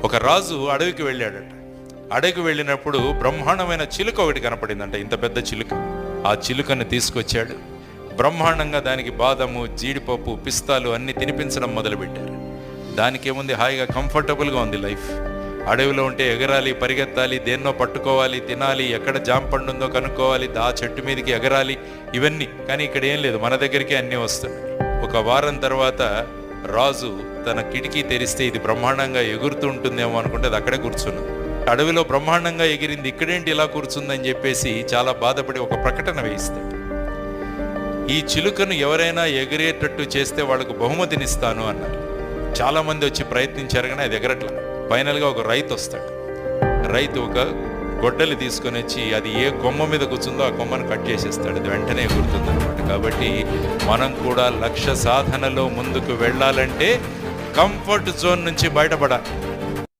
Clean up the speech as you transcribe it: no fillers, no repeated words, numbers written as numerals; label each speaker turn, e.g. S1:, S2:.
S1: ఒక రాజు అడవికి వెళ్ళాడట. అడవికి వెళ్ళినప్పుడు బ్రహ్మాండమైన చిలుక ఒకటి కనపడిందంట, ఇంత పెద్ద చిలుక. ఆ చిలుకని తీసుకొచ్చాడు. బ్రహ్మాండంగా దానికి బాదము, జీడిపప్పు, పిస్తాలు అన్ని తినిపించడం మొదలుపెట్టారు. దానికి ఏముంది, హాయిగా కంఫర్టబుల్గా ఉంది లైఫ్. అడవిలో ఉంటే ఎగరాలి, పరిగెత్తాలి, దేన్నో పట్టుకోవాలి, తినాలి, ఎక్కడ జామ పండు ఉందో కనుక్కోవాలి, ఆ చెట్టు మీదకి ఎగరాలి, ఇవన్నీ. కానీ ఇక్కడ ఏం లేదు, మన దగ్గరికి అన్నీ వస్తున్నాయి. ఒక వారం తర్వాత రాజు తన కిటికీ తెరిస్తే ఇది బ్రహ్మాండంగా ఎగురుతూ ఉంటుందేమో అనుకుంటే అది అక్కడే కూర్చున్నాం. అడవిలో బ్రహ్మాండంగా ఎగిరింది, ఇక్కడేంటి ఇలా కూర్చుందని చెప్పేసి చాలా బాధపడి ఒక ప్రకటన వేయిస్తాడు. ఈ చిలుకను ఎవరైనా ఎగిరేటట్టు చేస్తే వాళ్ళకు బహుమతినిస్తాను అన్నారు. చాలా మంది వచ్చి ప్రయత్నించారు కానీ అది ఎగరట్లా. ఫైనల్గా ఒక రైతు వస్తాడు. రైతు ఒక గొడ్డలి తీసుకొని వచ్చి అది ఏ కొమ్మ మీద కూర్చుందో ఆ కొమ్మను కట్ చేసేస్తాడు. అది వెంటనే ఎగురుతుంది అనమాట. కాబట్టి మనం కూడా లక్ష్య సాధనలో ముందుకు వెళ్ళాలంటే కంఫర్ట్ జోన్ నుంచి బయటపడాలి.